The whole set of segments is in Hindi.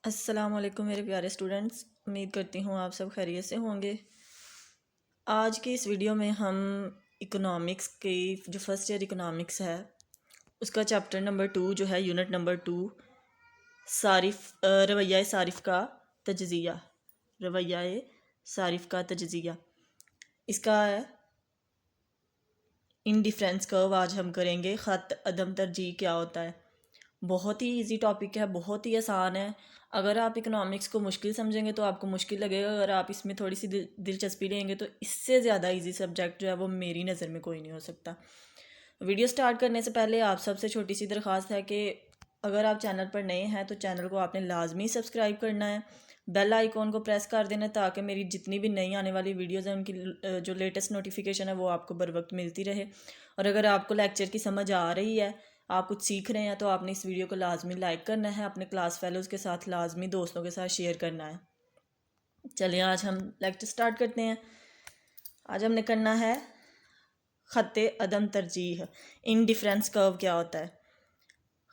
अस्सलाम वालेकुम मेरे प्यारे स्टूडेंट्स। उम्मीद करती हूँ आप सब खैरियत से होंगे। आज की इस वीडियो में हम इकोनॉमिक्स की जो फर्स्ट ईयर इकोनॉमिक्स है उसका चैप्टर नंबर 2 जो है यूनिट नंबर 2 रवैया सारिफ का तज्ज़िया। रवैया सारिफ का तज्ज़िया इसका इंडिफरेंस कर्व आज हम करेंगे। ख़त अदम तरजीह क्या होता है। बहुत ही इजी टॉपिक है, बहुत ही आसान है। अगर आप इकोनॉमिक्स को मुश्किल समझेंगे तो आपको मुश्किल लगेगा, अगर आप इसमें थोड़ी सी दिलचस्पी लेंगे तो इससे ज़्यादा इजी सब्जेक्ट जो है वो मेरी नज़र में कोई नहीं हो सकता। वीडियो स्टार्ट करने से पहले आप सबसे छोटी सी दरख्वास्त है कि अगर आप चैनल पर नए हैं तो चैनल को आपने लाजमी सब्सक्राइब करना है, बेल आइकॉन को प्रेस कर देना ताकि मेरी जितनी भी नई आने वाली वीडियोज़ हैं उनकी जो लेटेस्ट नोटिफिकेशन है वो आपको बर वक्त मिलती रहे। और अगर आपको लेक्चर की समझ आ रही है, आप कुछ सीख रहे हैं, तो आपने इस वीडियो को लाजमी लाइक करना है, अपने क्लास फेलोज़ के साथ लाजमी दोस्तों के साथ शेयर करना है। चलिए आज हम लेक्चर स्टार्ट करते हैं। आज हमने करना है ख़त्ते अदम तरजीह। इंडिफरेंस कर्व क्या होता है।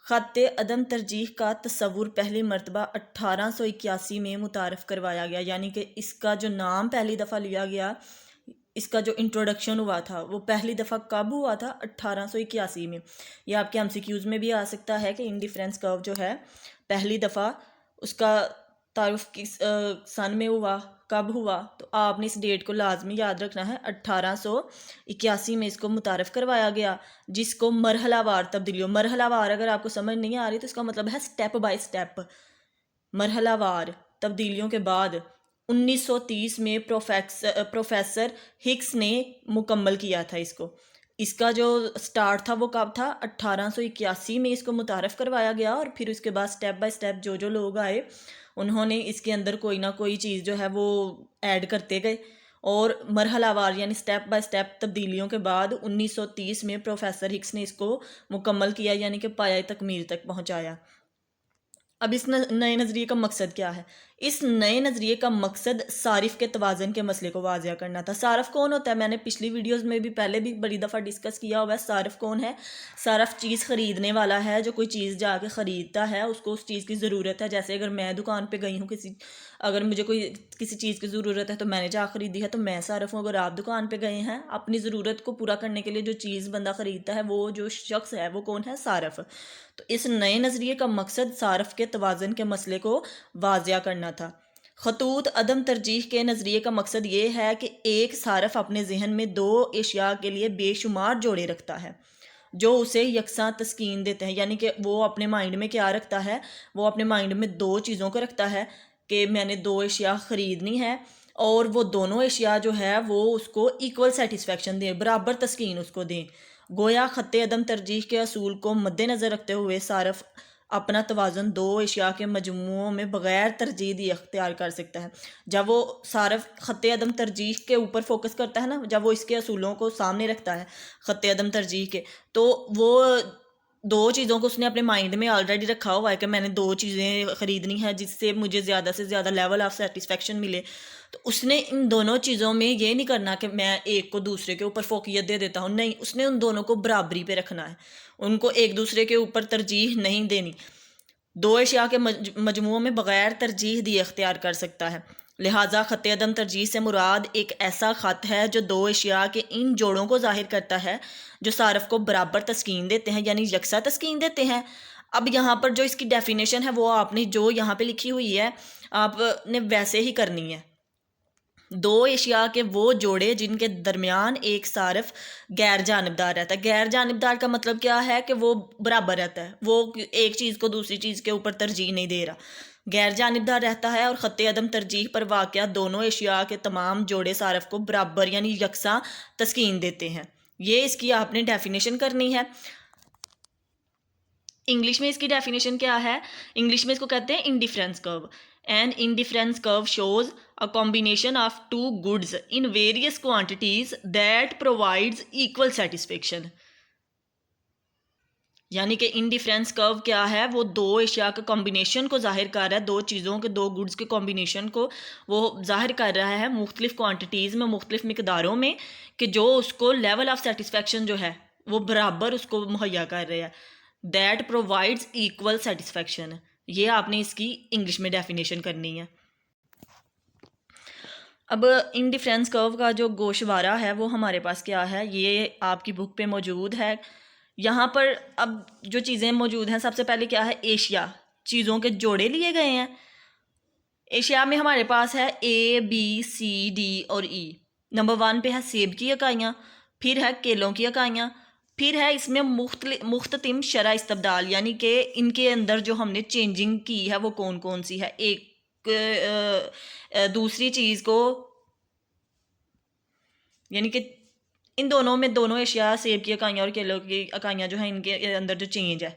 ख़त्ते अदम तरजीह का तस्वुर पहली मरतबा 1881 में मुतारफ़ करवाया गया, यानी कि इसका जो नाम पहली दफ़ा लिया गया, इसका जो इंट्रोडक्शन हुआ था वो पहली दफ़ा कब हुआ था? 1881 में। ये आपके MCQs में भी आ सकता है कि इंडिफरेंस कर्व जो है पहली दफ़ा उसका तारुफ किस सन में हुआ, कब हुआ, तो आपने इस डेट को लाजमी याद रखना है। 1881 में इसको मुतारफ़ करवाया गया, जिसको मरहलावार तब्दीलियों, मरहलावार अगर आपको समझ नहीं आ रही तो इसका मतलब है स्टेप बाय स्टेप। मरहलावार तब्दीलियों के बाद 1930 में प्रोफेसर हिक्स ने मुकम्मल किया था इसको। इसका जो स्टार्ट था वो कब था? 1881 में इसको मुतारफ़ करवाया गया और फिर उसके बाद स्टेप बाय स्टेप जो जो लोग आए उन्होंने इसके अंदर कोई ना कोई चीज़ जो है वो ऐड करते गए और मरहलावार यानी स्टेप बाय स्टेप तब्दीलियों के बाद 1930 में प्रोफेसर हिक्स ने इसको मुकम्मल किया, यानी कि पाया तकमील तक पहुँचाया। अब इस नए नज़रिए का मकसद क्या है? इस नए नज़रिए का मकसद सारिफ के तवाज़न के मसले को वाज़िया करना था। सारफ कौन होता है? मैंने पिछली वीडियोस में भी पहले भी बड़ी दफ़ा डिस्कस किया हुआ है। सारफ कौन है? सारफ चीज़ ख़रीदने वाला है, जो कोई चीज़ जाके ख़रीदता है, उसको उस चीज़ की ज़रूरत है। जैसे अगर मैं दुकान पर गई हूँ, अगर मुझे किसी चीज़ की ज़रूरत है तो मैंने जा ख़रीदी है तो मैं सारफ हूँ। अगर आप दुकान पर गए हैं, अपनी ज़रूरत को पूरा करने के लिए जो चीज़ बंदा ख़रीदता है वो जो शख्स है वो कौन है? सारफ। तो इस नए नज़रिए का मकसद सारफ के तवाज़न के मसले को वाज़िया करना था। खतूत अदम तरजीह के नज़रिए का मकसद ये है कि एक सारफ अपने जहन में दो एशिया के लिए बेशुमार जोड़े रखता है जो उसे यकसा तस्कीन देते हैं, यानी कि वो अपने माइंड में क्या रखता है? वो अपने माइंड में दो चीज़ों को रखता है कि मैंने दो एशिया ख़रीदनी है और वो दोनों एशिया जो है वो उसको इक्वल सेटिस्फेक्शन दें, बराबर तस्कीन उसको दें। गोया ख़त्ते अदम तरजीह के असूल को मद्देनज़र रखते हुए सारफ अपना तवाज़ुन दो एशिया के मजमूओं में बग़ैर तरजीह दिए अख्तियार कर सकता है। जब वो सारफ ख़त्ते अदम तरजीह के ऊपर फोकस करता है ना, जब वो इसके असूलों को सामने रखता है ख़त्ते अदम तरजीह के, तो वो दो चीज़ों को उसने अपने माइंड में ऑलरेडी रखा हुआ है कि मैंने दो चीज़ें ख़रीदनी है जिससे मुझे ज़्यादा से ज़्यादा लेवल ऑफ सेटिस्फेक्शन मिले। तो उसने इन दोनों चीज़ों में ये नहीं करना कि मैं एक को दूसरे के ऊपर फोकियत दे देता हूँ, नहीं, उसने उन दोनों को बराबरी पे रखना है, उनको एक दूसरे के ऊपर तरजीह नहीं देनी। दो एशिया के मजमूओं में बग़ैर तरजीह दिए अख्तियार कर सकता है। लिहाजा ख़त्ते अदम तरजीह से मुराद एक ऐसा ख़त है जो दो एशिया के इन जोड़ों को ज़ाहिर करता है जो सारफ को बराबर तस्कीन देते हैं, यानी यकसा तस्कीन देते हैं। अब यहाँ पर जो इसकी डेफिनेशन है वो आपने जो यहाँ पे लिखी हुई है आपने वैसे ही करनी है। दो एशिया के वो जोड़े जिनके दरमियान एक सारफ गैर जानबदार रहता है। गैर जानबदार का मतलब क्या है? कि वो बराबर रहता है, वो एक चीज़ को दूसरी चीज़ के ऊपर तरजीह नहीं दे रहा, गैर जानबदार रहता है। और ख़त्ते अदम तरजीह पर वाक़या दोनों एशिया के तमाम जोड़े सारफ को बराबर यानी यकसा तस्कीन देते हैं। ये इसकी आपने डेफिनेशन करनी है। इंग्लिश में इसकी डेफिनेशन क्या है? इंग्लिश में इसको कहते हैं indifference curve. An indifference curve shows a combination of two goods in various quantities that provides equal satisfaction। यानी कि इंडिफरेंस कर्व क्या है? वो दो एशिया के कॉम्बिनेशन को जाहिर कर रहा है, दो चीज़ों के, दो गुड्स के कॉम्बिनेशन को वो जाहिर कर रहा है मुख्तलिफ क्वांटिटीज़ में, मुख्तलिफ मिकदारों में, कि जो उसको लेवल ऑफ सेटिस्फेक्शन जो है वो बराबर उसको मुहैया कर रहे हैं। दैट प्रोवाइड्स इक्वल सेटिस्फेक्शन, ये आपने इसकी इंग्लिश में डेफिनेशन करनी है। अब इंडिफरेंस कर्व का जो गोशवारा है वो हमारे पास क्या है, ये आपकी बुक पे मौजूद है। यहाँ पर अब जो चीज़ें मौजूद हैं, सबसे पहले क्या है, एशिया, चीज़ों के जोड़े लिए गए हैं। एशिया में हमारे पास है ABCD और E। नंबर 1 पे है सेब की इकाइयाँ, फिर है केलों की इकाइयाँ, फिर है इसमें मुख्ततिम शरह इस्तबदाल, यानी कि इनके अंदर जो हमने चेंजिंग की है वो कौन कौन सी है। एक दूसरी चीज़ को, यानी कि इन दोनों में, दोनों एशिया, सेब की इकाइयाँ और केलों की इकाइयाँ जो है, इनके अंदर जो चेंज है,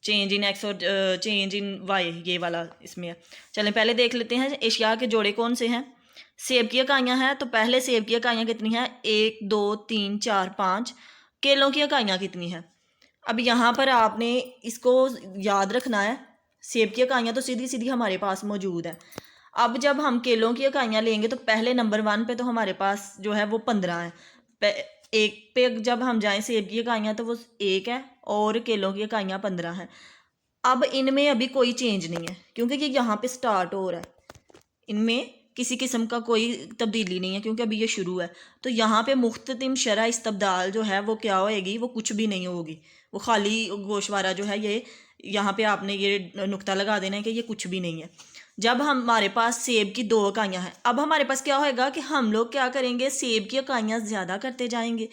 चेंज इन एक्स और चेंज इन वाई, ये वाला इसमें है। चलें पहले देख लेते हैं एशिया के जोड़े कौन से हैं। सेब की इकाइयाँ हैं, तो पहले सेब की इकाइयाँ कितनी हैं, 1 2 3 4 5। केलों की इकाइयाँ कितनी हैं। अब यहाँ पर आपने इसको याद रखना है, सेब की इकाइयाँ तो सीधी सीधी हमारे पास मौजूद है। अब जब हम केलों की इकाइयाँ लेंगे तो पहले नंबर 1 पे तो हमारे पास जो है वो 15 है। एक पे जब हम जाएं सेब की इकाइयाँ तो वो 1 है और केलों की इकाइयाँ 15 हैं। अब इनमें अभी कोई चेंज नहीं है क्योंकि ये यहाँ पे स्टार्ट हो रहा है, इनमें किसी किस्म का कोई तब्दीली नहीं है क्योंकि अभी ये शुरू है। तो यहाँ पे मुख्ततिम शरह इस्तबदाल जो है वो क्या होएगी, वो कुछ भी नहीं होगी, वो खाली गोशवारा जो है ये, यहाँ पे आपने ये नुक्ता लगा देना है कि ये कुछ भी नहीं है। जब हमारे पास सेब की 2 इकाइयाँ हैं, अब हमारे पास क्या होएगा कि हम लोग क्या करेंगे, सेब की इकाइयाँ ज़्यादा करते जाएंगे,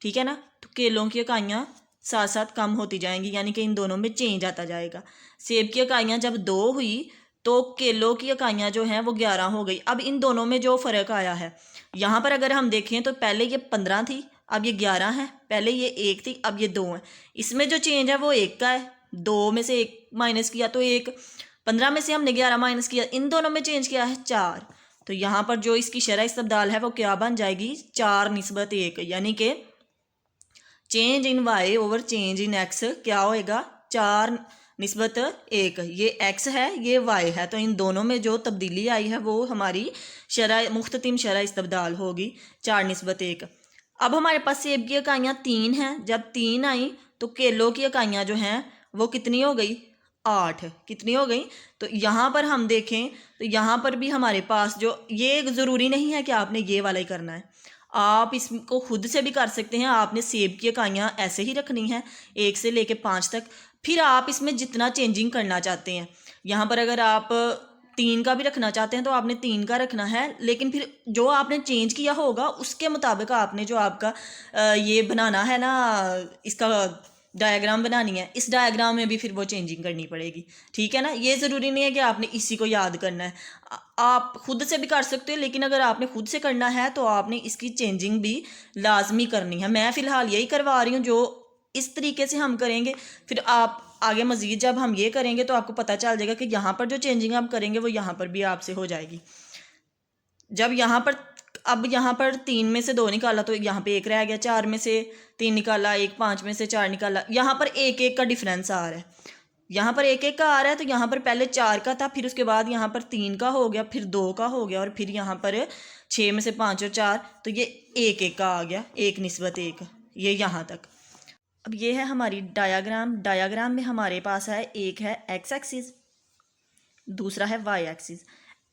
ठीक है ना। तो केलों की इकाइयाँ साथ साथ कम होती जाएंगी, यानी कि इन दोनों में चेंज आता जाएगा। सेब की इकाइयाँ जब 2 हुई तो केलों की इकाइयाँ जो हैं वो 11 हो गई। अब इन दोनों में जो फ़र्क आया है, यहाँ पर अगर हम देखें तो पहले ये 15 थी, अब ये 11 है, पहले ये 1 थी, अब ये 2 है। इसमें जो चेंज है वो 1 का है, 2 में से 1 माइनस किया तो 1, 15 में से हमने 11 माइनस किया, इन दोनों में चेंज किया है 4। तो यहाँ पर जो इसकी शरह इस्तबदाल है वो क्या बन जाएगी, 4/1, यानी कि change in Y over change in X क्या होएगा, 4/1। ये एक्स है, ये वाई है, तो इन दोनों में जो तब्दीली आई है वो हमारी शरह मुख्ततिम शरह इस्तबदाल होगी 4/1। अब हमारे पास सेब की इकाइयाँ 3 हैं, जब 3 आई तो केलों की इकाइयाँ जो हैं वो कितनी हो गई, 8। कितनी हो गई। तो यहाँ पर हम देखें तो यहाँ पर भी हमारे पास जो, ये ज़रूरी नहीं है कि आपने ये वाला ही करना है, आप इसको खुद से भी कर सकते हैं। आपने सेब की इकाइयाँ ऐसे ही रखनी है 1 से लेके 5 तक, फिर आप इसमें जितना चेंजिंग करना चाहते हैं, यहाँ पर अगर आप 3 का भी रखना चाहते हैं तो आपने 3 का रखना है, लेकिन फिर जो आपने चेंज किया होगा उसके मुताबिक आपने जो आपका ये बनाना है ना, इसका डायग्राम बनानी है, इस डायग्राम में भी फिर वो चेंजिंग करनी पड़ेगी, ठीक है ना। ये ज़रूरी नहीं है कि आपने इसी को याद करना है, आप खुद से भी कर सकते हो, लेकिन अगर आपने खुद से करना है तो आपने इसकी चेंजिंग भी लाजमी करनी है। मैं फ़िलहाल यही करवा रही हूँ, जो इस तरीके से हम करेंगे, फिर आप आगे मज़ीद जब हम ये करेंगे तो आपको पता चल जाएगा कि यहाँ पर जो चेंजिंग आप करेंगे वो यहाँ पर भी आपसे हो जाएगी। जब यहाँ पर, अब यहाँ पर 3 में से 2 निकाला तो यहाँ पे 1 रह गया, 4 में से 3 निकाला 1, 5 में से 4 निकाला, यहाँ पर 1 का डिफरेंस आ रहा है, यहाँ पर 1 का आ रहा है। तो यहाँ पर पहले 4 का था, फिर उसके बाद यहाँ पर 3 का हो गया, फिर 2 का हो गया, और फिर यहाँ पर 6 में से 5 और 4, तो ये 1 का आ गया, 1/1, ये यहाँ तक। अब ये है हमारी डायाग्राम। डायाग्राम में हमारे पास है, एक है एक्स एक्सिस, दूसरा है वाई एक्सिस।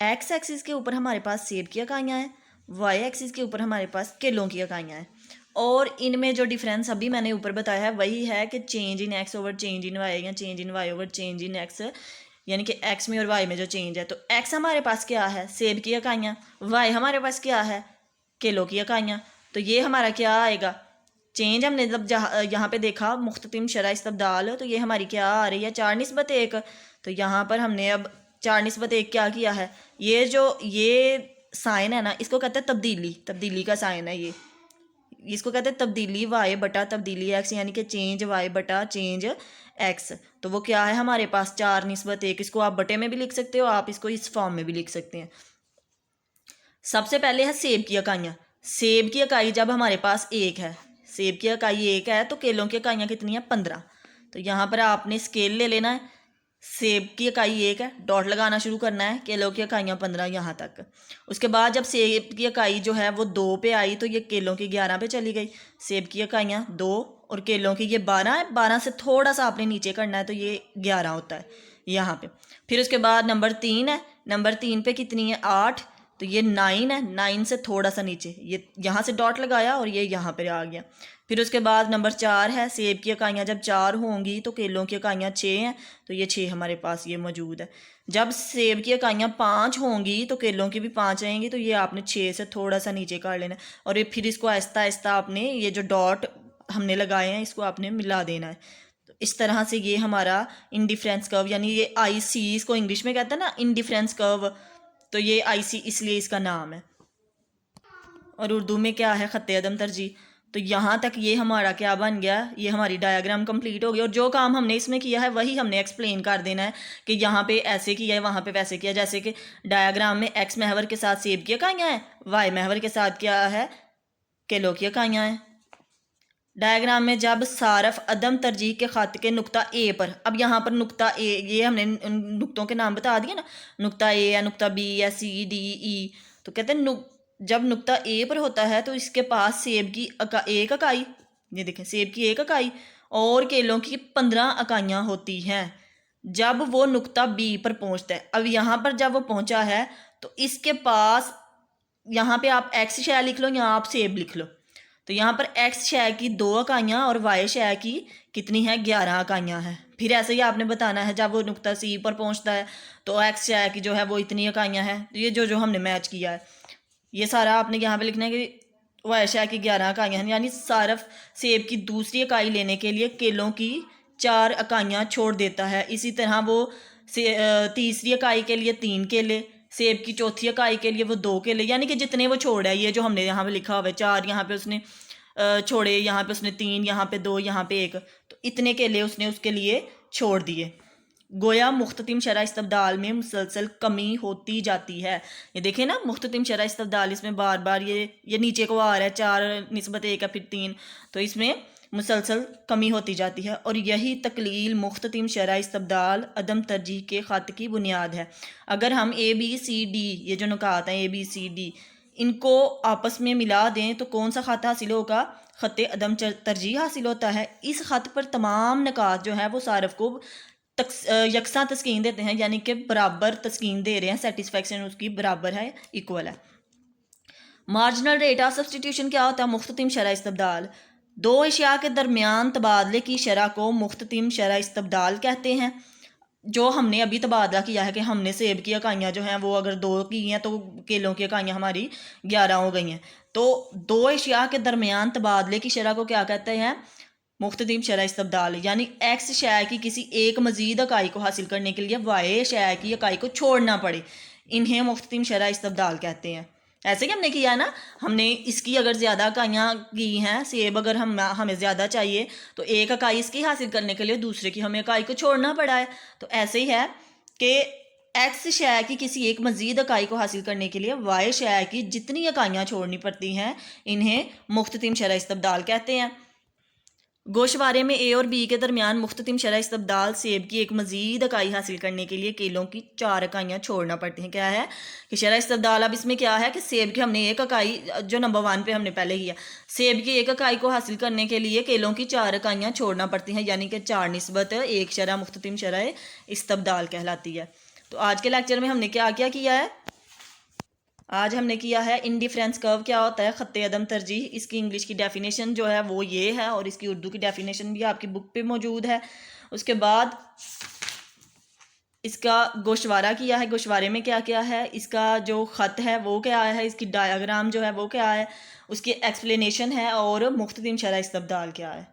एक्स एक्सिस के ऊपर हमारे पास सेब की इकाइयाँ हैं, वाई एक्सिस के ऊपर हमारे पास केलों की इकाइयाँ हैं, और इनमें जो डिफरेंस अभी मैंने ऊपर बताया है वही है कि change in X over change in Y, या change in Y over change in X, यानी कि एक्स में और वाई में जो चेंज है। तो एक्स हमारे पास क्या है, सेब की इकाइयाँ, वाई हमारे पास क्या है, केलों की इकाइयाँ। तो ये हमारा क्या आएगा, चेंज हमने जब यहाँ पे देखा मुख्ततिम शरह इस्तबदाल, तो ये हमारी क्या आ रही है, 4/1। तो यहाँ पर हमने अब 4/1 क्या किया है, ये जो ये साइन है ना, इसको कहते हैं तब्दीली, तब्दीली का साइन है ये, इसको कहते हैं तब्दीली वाई बटा तब्दीली एक्स, यानी कि चेंज वाई बटा चेंज एक्स। तो वो क्या है हमारे पास, 4/1। इसको आप बटे में भी लिख सकते हो, आप इसको इस फॉर्म में भी लिख सकते हैं। सबसे पहले है सेब की इकाइयाँ। सेब की इकाई जब हमारे पास 1 है, सेब की इकाई 1 है, तो केलों की इकाइयाँ कितनी है, 15। तो यहाँ पर आपने स्केल ले लेना है, सेब की इकाई 1 है, डॉट लगाना शुरू करना है, केलों की इकाइयाँ 15 यहाँ तक। उसके बाद जब सेब की इकाई जो है वो 2 पे आई तो ये केलों की 11 पे चली गई। सेब की इकाइयाँ 2 और केलों की ये 12 है, 12 से थोड़ा सा आपने नीचे करना है तो ये 11 होता है यहाँ पे। फिर उसके बाद नंबर 3 है, नंबर 3 पे कितनी है 8, तो ये 9 है, 9 से थोड़ा सा नीचे, ये यहाँ से डॉट लगाया और ये यहाँ पर आ गया। फिर उसके बाद नंबर 4 है, सेब की इकाइयाँ जब 4 होंगी तो केलों की इकाइयाँ 6 हैं, तो ये 6 हमारे पास ये मौजूद है। जब सेब की इकाइयाँ 5 होंगी तो केलों की भी 5 रहेंगी, तो ये आपने 6 से थोड़ा सा नीचे कर लेना है। और ये फिर इसको आहिस्ता आहिस्ता आपने ये जो डॉट हमने लगाए हैं इसको आपने मिला देना है। तो इस तरह से ये हमारा इंडिफरेंस कर्व, यानी ये IC इसको इंग्लिश में कहते हैं ना इंडिफरेंस कर्व, तो ये IC इसलिए इसका नाम है। और उर्दू में क्या है खत्ते अदम तरजीह। तो यहाँ तक ये हमारा क्या बन गया, ये हमारी डायग्राम कंप्लीट हो गई। और जो काम हमने इसमें किया है वही हमने एक्सप्लेन कर देना है कि यहाँ पे ऐसे किया है, वहाँ पे वैसे किया। जैसे कि डायग्राम में X महवर के साथ सेब की इकाइयाँ हैं, Y महवर के साथ क्या है केलों की इकाइयाँ हैं। डायग्राम में जब सारफ अदम तरजीह के खत के नुक्ता A पर, अब यहाँ पर नुक्ता A, ये हमने नुक्तों के नाम बता दिए ना, नुक्ता A है, नुक्ता B है, C D E, तो कहते हैं जब नुक्ता A पर होता है तो इसके पास सेब की एक इकाई, ये देखें सेब की एक इकाई और केलों की 15 इकाइयाँ होती हैं जब वो नुक्ता B पर पहुँचता है। अब यहाँ पर जब वो पहुँचा है तो इसके पास, यहाँ पे आप X शय लिख लो या आप सेब लिख लो, तो यहाँ पर X शय की 2 इकाइयाँ और Y शय की कितनी है 11 इकाइयाँ हैं। फिर ऐसे ही आपने बताना है जब वो नुक्ता C पर पहुँचता है तो X शय की जो है वो इतनी इकाइयाँ हैं। तो ये जो हमने मैच किया है ये सारा आपने यहाँ पे लिखना है कि Y शय की 11 इकाइयाँ हैं, यानी सारफ सेब की दूसरी इकाई लेने के लिए केलों की 4 इकाइयाँ छोड़ देता है। इसी तरह वो तीसरी इकाई के लिए 3 केले, सेब की चौथी इकाई के लिए वो 2 केले, यानी कि जितने वो छोड़ा है, ये जो हमने यहाँ पे लिखा हुआ है 4, यहाँ पे उसने छोड़े, यहाँ पे उसने 3, यहाँ पे 2, यहाँ पे 1, तो इतने केले उसने उसके लिए छोड़ दिए। गोया मुख्ततिम शरह इस्तबदाल में मुसलसल कमी होती जाती है। ये देखें ना मुख्ततिम शरह इस्तबदाल, इसमें बार बार ये नीचे को आ रहा है 4 निस्बत 1 है फिर 3, तो इसमें मुसलसल कमी होती जाती है। और यही तकलील मुख्ततिम शरह इस्तबदाल अदम तरजीह के ख़त की बुनियाद है। अगर हम ABCD, ये जो नुकात हैं ABCD, इनको आपस में मिला दें तो कौन सा ख़त हासिल होगा, ख़त अदम तरजीह हासिल होता है। इस ख़त पर तमाम नुकात जो है वो सारफ को यकसा तस्कीन देते हैं, यानी कि बराबर तस्कीन दे रहे हैं, सेटिस्फेक्शन उसकी बराबर है, इक्वल है। मार्जिनल रेट ऑफ सब्सटीट्यूशन क्या होता है, मुख्ततिम शरह इस्तबदाल। 2 अशिया के दरमियान तबादले की शरह को मुख्ततिम शरह इस्तबदाल कहते हैं। जो हमने अभी तबादला किया है कि हमने सेब की इकाइयाँ जो हैं वो अगर 2 की हैं तो केलों की इकाइयाँ हमारी 11 हो गई हैं, तो 2 अशिया के दरमियान तबादले की शरह को क्या कहते हैं, मुख्ततिम शरह इस्तबदाल। यानी X शय की किसी एक मजीद इकाई को हासिल करने के लिए Y शय की इकाई को छोड़ना पड़े, इन्हें मुख्ततिम शरह इस्तबदाल कहते हैं। ऐसे कि हमने किया ना, हमने इसकी अगर ज़्यादा इकाइयाँ की हैं, सेब अगर हमें ज़्यादा चाहिए तो एक इकाई इसकी हासिल करने के लिए दूसरे की हमें इकाई को छोड़ना पड़ा है। तो ऐसे ही है कि X शय की किसी एक मजीद इकाई को हासिल करने के लिए Y शय की जितनी इकाइयाँ छोड़नी पड़ती हैं इन्हें मुख्ततिम शरह इस्तबदाल कहते हैं। गोशवारे में A और B के दरमियान मुख्ततिम शरह इस्तबदाल सेब की एक मजीद इकाई हासिल करने के लिए केलों की 4 इकाइयाँ छोड़ना पड़ती हैं। क्या है कि शरह इस्तबदाल, अब इसमें क्या है कि सेब की हमने एक इकाई, जो नंबर 1 पे हमने पहले किया, सेब की एक इकाई को हासिल करने के लिए केलों की 4 इकाइयाँ छोड़ना पड़ती हैं, यानी कि 4 निस्बत 1 शरह मुख्ततिम शरह इस्तबदाल कहलाती है। तो आज के लेक्चर में हमने क्या क्या किया है, आज हमने किया है इंडिफरेंस कर्व क्या होता है, ख़त्ते अदम तरजीह, इसकी इंग्लिश की डेफिनेशन जो है वो ये है और इसकी उर्दू की डेफिनेशन भी आपकी बुक पे मौजूद है। उसके बाद इसका गोशवारा किया है, गोशवारे में क्या क्या है, इसका जो ख़त है वो क्या है, इसकी डायग्राम जो है वो क्या है, उसकी एक्सप्लेनेशन है और मुख्ततिम शरह इस्तबदाल क्या है।